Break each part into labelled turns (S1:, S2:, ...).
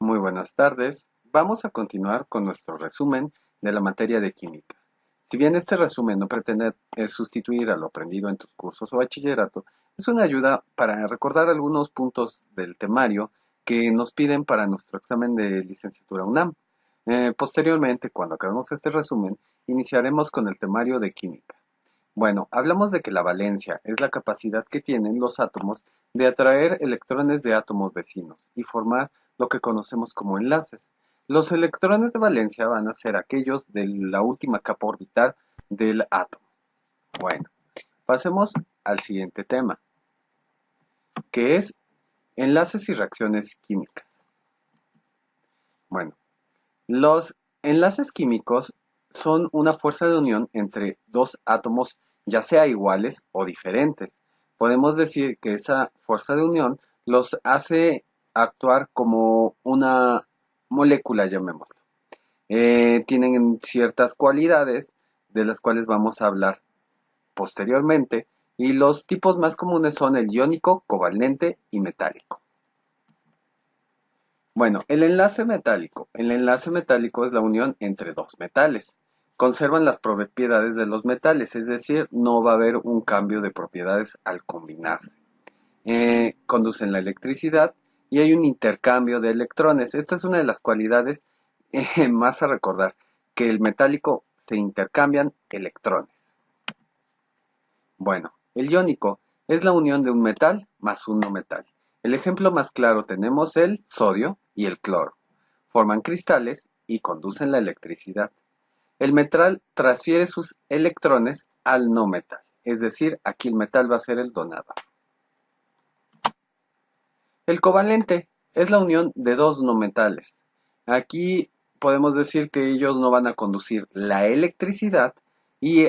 S1: Muy buenas tardes. Vamos a continuar con nuestro resumen de la materia de química. Si bien este resumen no pretende sustituir a lo aprendido en tus cursos o bachillerato, es una ayuda para recordar algunos puntos del temario que nos piden para nuestro examen de licenciatura UNAM. Posteriormente, cuando acabemos este resumen, iniciaremos con el temario de química. Bueno, hablamos de que la valencia es la capacidad que tienen los átomos de atraer electrones de átomos vecinos y formar lo que conocemos como enlaces. Los electrones de valencia van a ser aquellos de la última capa orbital del átomo. Bueno, pasemos al siguiente tema, que es enlaces y reacciones químicas. Bueno, los enlaces químicos son una fuerza de unión entre dos átomos, ya sea iguales o diferentes. Podemos decir que esa fuerza de unión los hace actuar como una molécula, llamémosla. Tienen ciertas cualidades de las cuales vamos a hablar posteriormente, y los tipos más comunes son el iónico, covalente y metálico. Bueno, el enlace metálico. El enlace metálico es la unión entre dos metales. Conservan las propiedades de los metales, es decir, no va a haber un cambio de propiedades al combinarse. Conducen la electricidad y hay un intercambio de electrones. Esta es una de las cualidades más a recordar, que el metálico se intercambian electrones. Bueno, el iónico es la unión de un metal más un no metal. El ejemplo más claro tenemos el sodio y el cloro. Forman cristales y conducen la electricidad. El metal transfiere sus electrones al no metal, es decir, aquí el metal va a ser el donador. El covalente es la unión de dos no metales. Aquí podemos decir que ellos no van a conducir la electricidad y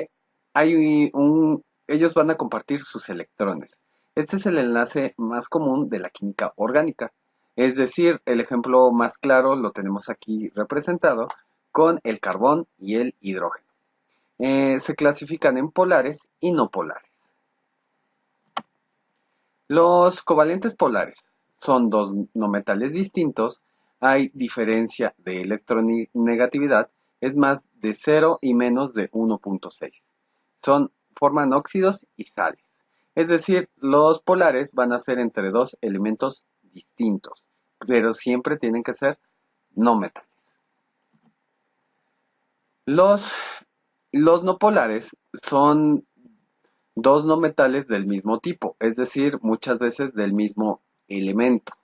S1: ellos van a compartir sus electrones. Este es el enlace más común de la química orgánica. Es decir, el ejemplo más claro lo tenemos aquí representado con el carbón y el hidrógeno. Se clasifican en polares y no polares. Los covalentes polares son dos no metales distintos, hay diferencia de electronegatividad, es más de 0 y menos de 1.6. Forman óxidos y sales. Es decir, los polares van a ser entre dos elementos distintos, pero siempre tienen que ser no metales. Los, los no polares son dos no metales del mismo tipo, es decir, muchas veces del mismo elemento.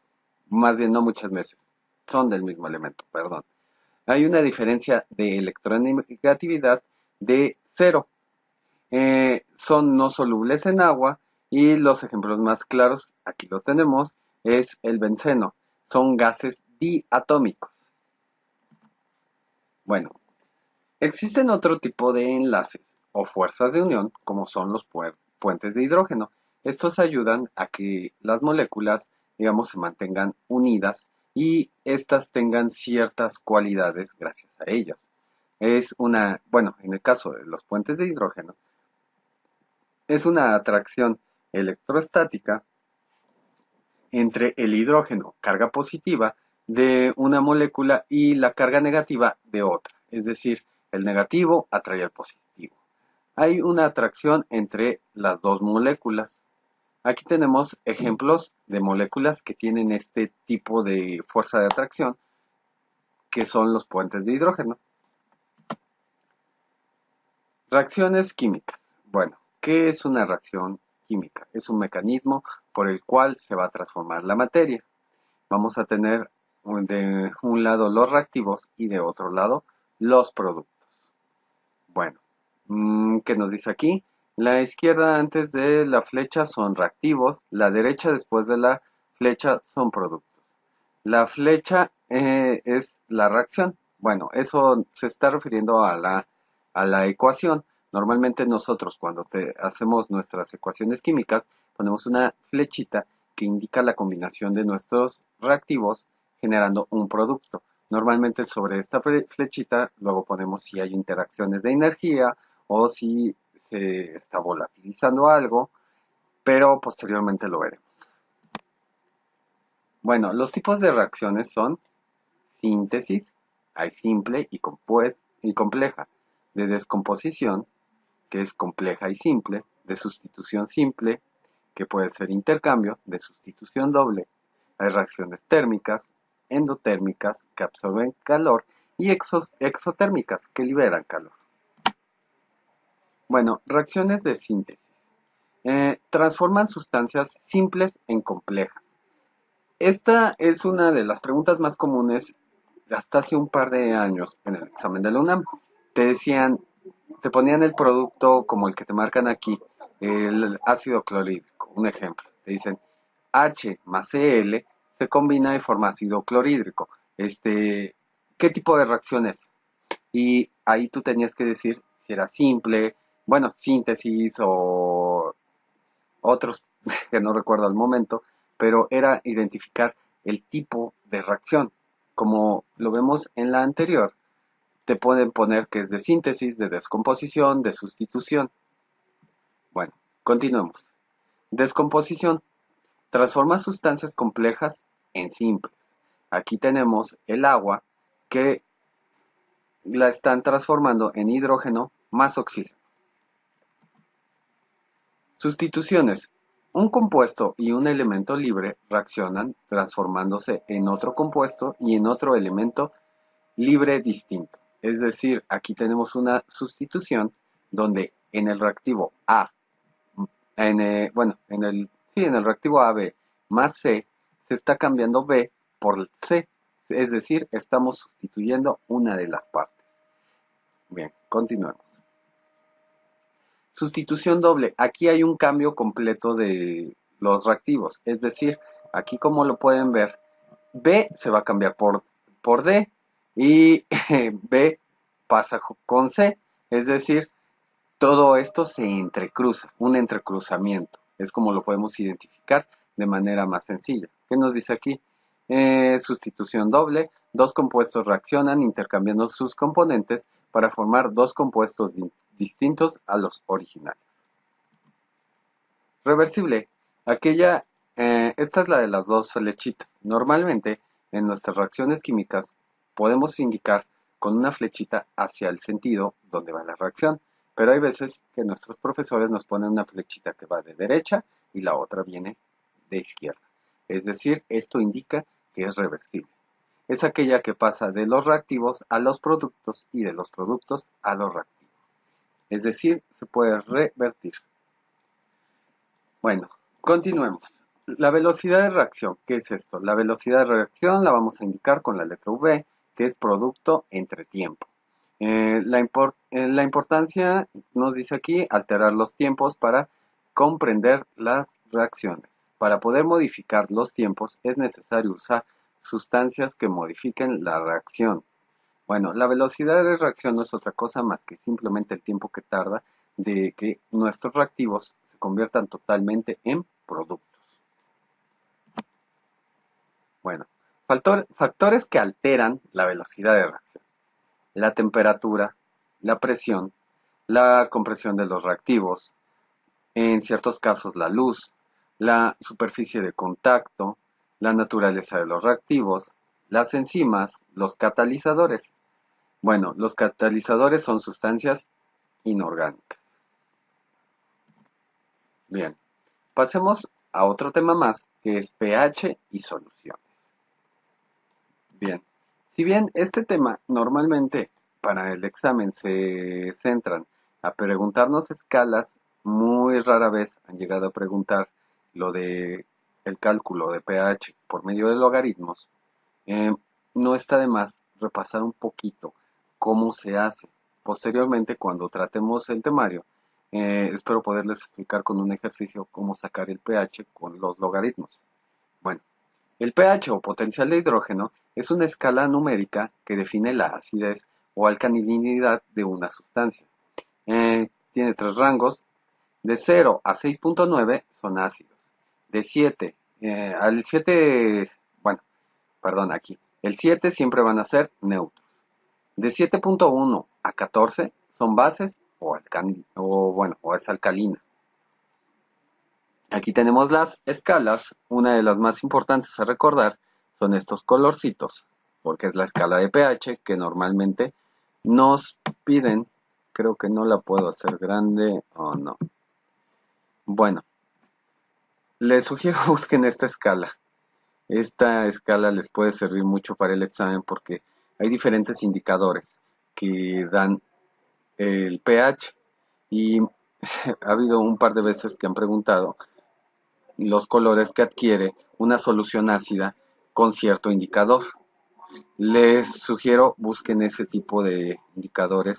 S1: Más bien, no muchas veces, son del mismo elemento, perdón. Hay una diferencia de electronegatividad de cero. Son no solubles en agua y los ejemplos más claros, aquí los tenemos, es el benceno. Son gases diatómicos. Bueno, existen otro tipo de enlaces o fuerzas de unión, como son los puentes de hidrógeno. Estos ayudan a que las moléculas, digamos, se mantengan unidas y estas tengan ciertas cualidades gracias a ellas. Bueno, en el caso de los puentes de hidrógeno, es una atracción electrostática entre el hidrógeno, carga positiva, de una molécula y la carga negativa de otra. Es decir, el negativo atrae al positivo. Hay una atracción entre las dos moléculas. Aquí tenemos ejemplos de moléculas que tienen este tipo de fuerza de atracción, que son los puentes de hidrógeno. Reacciones químicas. Bueno, ¿qué es una reacción química? Es un mecanismo por el cual se va a transformar la materia. Vamos a tener de un lado los reactivos y de otro lado los productos. Bueno, ¿qué nos dice aquí? La izquierda antes de la flecha son reactivos, la derecha después de la flecha son productos. La flecha es la reacción. Bueno, eso se está refiriendo a la ecuación. Normalmente nosotros cuando hacemos nuestras ecuaciones químicas ponemos una flechita que indica la combinación de nuestros reactivos generando un producto. Normalmente sobre esta flechita luego ponemos si hay interacciones de energía o si se está volatilizando algo, pero posteriormente lo veremos. Bueno, los tipos de reacciones son síntesis, hay simple y compleja. De descomposición, que es compleja y simple. De sustitución simple, que puede ser intercambio. De sustitución doble, hay reacciones térmicas, endotérmicas, que absorben calor, y exotérmicas, que liberan calor. Bueno, reacciones de síntesis. Transforman sustancias simples en complejas. Esta es una de las preguntas más comunes hasta hace un par de años en el examen de la UNAM. Te decían, te ponían el producto como el que te marcan aquí, el ácido clorhídrico, un ejemplo. Te dicen H más Cl se combina y forma ácido clorhídrico. ¿Qué tipo de reacción es? Y ahí tú tenías que decir si era simple, bueno, síntesis o otros que no recuerdo al momento, pero era identificar el tipo de reacción. Como lo vemos en la anterior, te pueden poner que es de síntesis, de descomposición, de sustitución. Bueno, continuemos. Descomposición. Transforma sustancias complejas en simples. Aquí tenemos el agua que la están transformando en hidrógeno más oxígeno. Sustituciones. Un compuesto y un elemento libre reaccionan transformándose en otro compuesto y en otro elemento libre distinto. Es decir, aquí tenemos una sustitución donde en el reactivo A, en el reactivo AB más C, se está cambiando B por C. Es decir, estamos sustituyendo una de las partes. Bien, continuemos. Sustitución doble. Aquí hay un cambio completo de los reactivos. Es decir, aquí como lo pueden ver, B se va a cambiar por D y B pasa con C. Es decir, todo esto se entrecruza, un entrecruzamiento. Es como lo podemos identificar de manera más sencilla. ¿Qué nos dice aquí? Sustitución doble. Dos compuestos reaccionan intercambiando sus componentes para formar dos compuestos distintos a los originales. Reversible. Esta es la de las dos flechitas. Normalmente, en nuestras reacciones químicas, podemos indicar con una flechita hacia el sentido donde va la reacción, pero hay veces que nuestros profesores nos ponen una flechita que va de derecha y la otra viene de izquierda. Es decir, esto indica que es reversible. Es aquella que pasa de los reactivos a los productos y de los productos a los reactivos. Es decir, se puede revertir. Bueno, continuemos. La velocidad de reacción, ¿qué es esto? La velocidad de reacción la vamos a indicar con la letra V, que es producto entre tiempo. La importancia nos dice aquí alterar los tiempos para comprender las reacciones. Para poder modificar los tiempos es necesario usar sustancias que modifiquen la reacción. Bueno, la velocidad de reacción no es otra cosa más que simplemente el tiempo que tarda de que nuestros reactivos se conviertan totalmente en productos. Bueno, factores que alteran la velocidad de reacción. La temperatura, la presión, la compresión de los reactivos, en ciertos casos la luz, la superficie de contacto, la naturaleza de los reactivos, las enzimas, los catalizadores. Bueno, los catalizadores son sustancias inorgánicas. Bien, pasemos a otro tema más, que es pH y soluciones. Bien, si bien este tema normalmente para el examen se centran a preguntarnos escalas, muy rara vez han llegado a preguntar lo de el cálculo de pH por medio de logaritmos. Eh, no está de más repasar un poquito cómo se hace. Posteriormente, cuando tratemos el temario, espero poderles explicar con un ejercicio cómo sacar el pH con los logaritmos. Bueno, el pH o potencial de hidrógeno es una escala numérica que define la acidez o alcalinidad de una sustancia. Tiene tres rangos. De 0 a 6.9 son ácidos. De 7 al 7, bueno, perdón, aquí. El 7 siempre van a ser neutros. De 7.1 a 14 son bases o es alcalina. Aquí tenemos las escalas. Una de las más importantes a recordar son estos colorcitos porque es la escala de pH que normalmente nos piden. Creo que no la puedo hacer grande o no. Bueno, les sugiero busquen esta escala. Esta escala les puede servir mucho para el examen porque hay diferentes indicadores que dan el pH y ha habido un par de veces que han preguntado los colores que adquiere una solución ácida con cierto indicador. Les sugiero busquen ese tipo de indicadores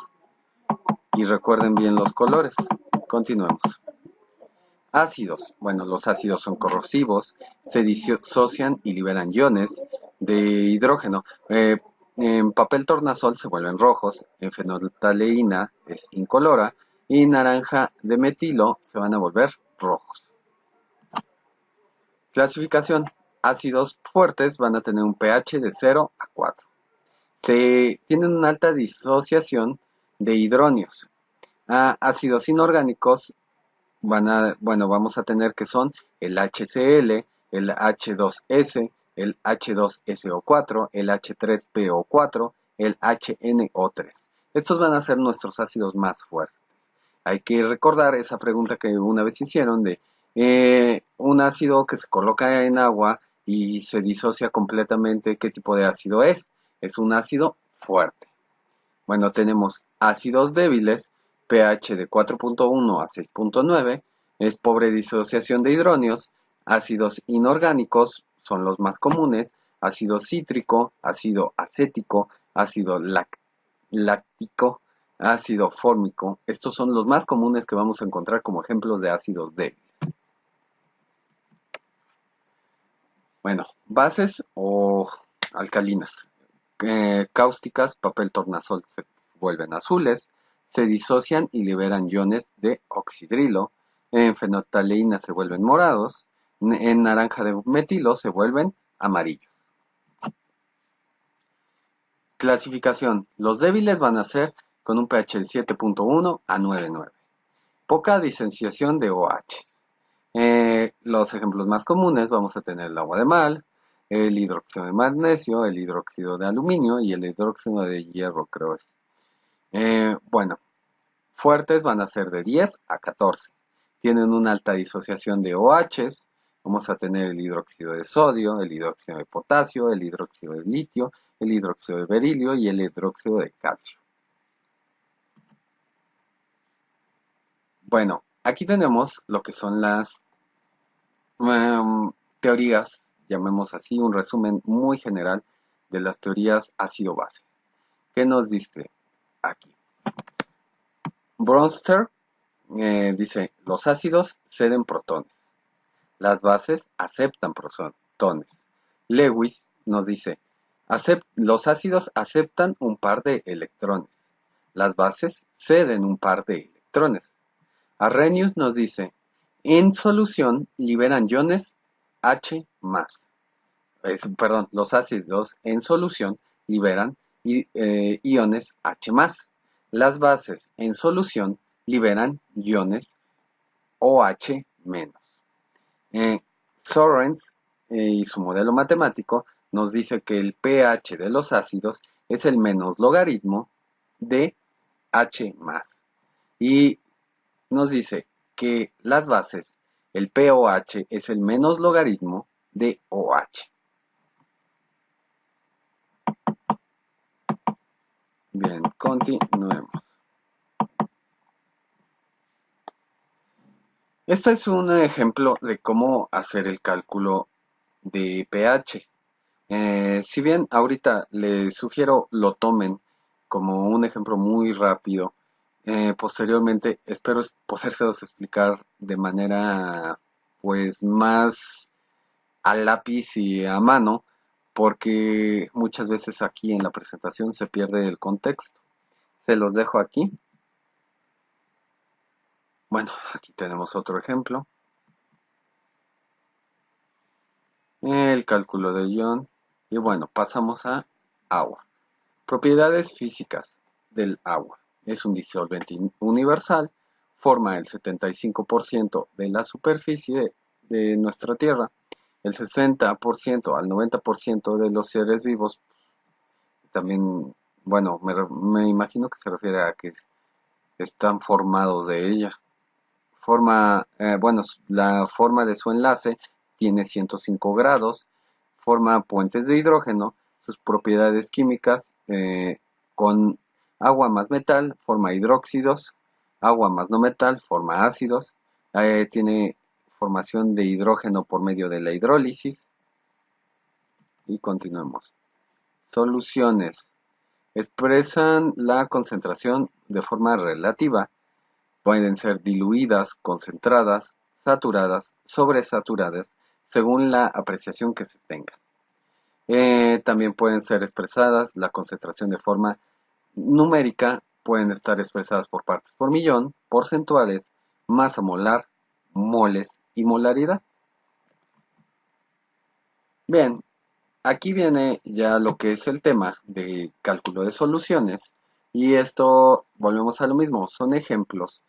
S1: y recuerden bien los colores. Continuemos. Ácidos. Bueno, los ácidos son corrosivos, se disocian y liberan iones de hidrógeno. En papel tornasol se vuelven rojos, en fenolftaleína es incolora y naranja de metilo se van a volver rojos. Clasificación. Ácidos fuertes van a tener un pH de 0 a 4. Tienen una alta disociación de hidronios. Ácidos inorgánicos vamos a tener que son el HCl, el H2S, el H2SO4, el H3PO4, el HNO3. Estos van a ser nuestros ácidos más fuertes. Hay que recordar esa pregunta que una vez hicieron de un ácido que se coloca en agua y se disocia completamente, ¿qué tipo de ácido es? Es un ácido fuerte. Bueno, tenemos ácidos débiles, pH de 4.1 a 6.9, es pobre disociación de hidronios. Ácidos inorgánicos son los más comunes, ácido cítrico, ácido acético, ácido láctico, ácido fórmico. Estos son los más comunes que vamos a encontrar como ejemplos de ácidos débiles. Bueno, bases o alcalinas. Cáusticas, papel tornasol se vuelven azules, se disocian y liberan iones de oxidrilo. En fenolftaleína se vuelven morados, en naranja de metilo se vuelven amarillos. Clasificación. Los débiles van a ser con un pH de 7.1 a 9.9. Poca disociación de OH. Los ejemplos más comunes vamos a tener el agua de mar, el hidróxido de magnesio, el hidróxido de aluminio y el hidróxido de hierro, creo es. Bueno, fuertes van a ser de 10 a 14. Tienen una alta disociación de OHs. Vamos a tener el hidróxido de sodio, el hidróxido de potasio, el hidróxido de litio, el hidróxido de berilio y el hidróxido de calcio. Bueno, aquí tenemos lo que son las teorías, llamemos así, un resumen muy general de las teorías ácido-base. ¿Qué nos dice aquí? Brewster dice, los ácidos ceden protones, las bases aceptan protones. Lewis nos dice, los ácidos aceptan un par de electrones, las bases ceden un par de electrones. Arrhenius nos dice, en solución liberan iones H+. Los ácidos en solución liberan iones H+. Las bases en solución liberan iones OH-. Sorens y su modelo matemático nos dice que el pH de los ácidos es el menos logaritmo de H+. Y nos dice que las bases, el pOH es el menos logaritmo de OH. Bien, continuemos. Este es un ejemplo de cómo hacer el cálculo de pH. Si bien ahorita les sugiero lo tomen como un ejemplo muy rápido, posteriormente espero podérselos explicar de manera pues más a lápiz y a mano, porque muchas veces aquí en la presentación se pierde el contexto. Se los dejo aquí. Bueno, aquí tenemos otro ejemplo. El cálculo de ion. Y bueno, pasamos a agua. Propiedades físicas del agua. Es un disolvente universal, forma el 75% de la superficie de nuestra Tierra, el 60% al 90% de los seres vivos También, bueno, me imagino que se refiere a que están formados de ella. Bueno, la forma de su enlace tiene 105 grados, forma puentes de hidrógeno, sus propiedades químicas con agua más metal forma hidróxidos, agua más no metal forma ácidos, tiene formación de hidrógeno por medio de la hidrólisis y continuemos. Soluciones. Expresan la concentración de forma relativa. Pueden ser diluidas, concentradas, saturadas, sobresaturadas, según la apreciación que se tenga. También pueden ser expresadas la concentración de forma numérica, pueden estar expresadas por partes por millón, porcentuales, masa molar, moles y molaridad. Bien, aquí viene ya lo que es el tema de cálculo de soluciones y esto volvemos a lo mismo, son ejemplos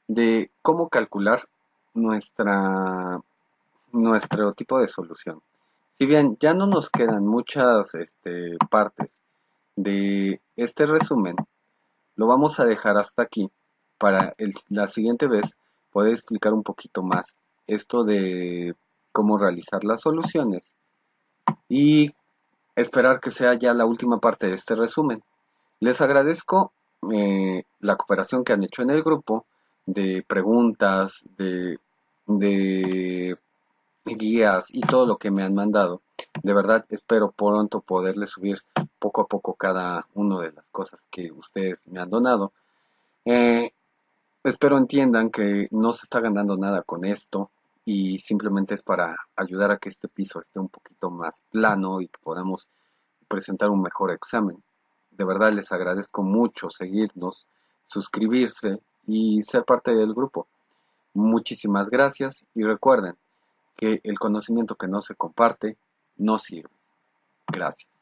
S1: de cómo calcular nuestro tipo de solución. Si bien ya no nos quedan muchas partes de este resumen, lo vamos a dejar hasta aquí para la siguiente vez poder explicar un poquito más esto de cómo realizar las soluciones y esperar que sea ya la última parte de este resumen. Les agradezco la cooperación que han hecho en el grupo de preguntas, de guías y todo lo que me han mandado. De verdad espero pronto poderles subir poco a poco cada una de las cosas que ustedes me han donado. Eh, Espero entiendan que no se está ganando nada con esto y simplemente es para ayudar a que este piso esté un poquito más plano y que podamos presentar un mejor examen. De verdad les agradezco mucho seguirnos, suscribirse y ser parte del grupo. Muchísimas gracias y recuerden que el conocimiento que no se comparte no sirve. Gracias.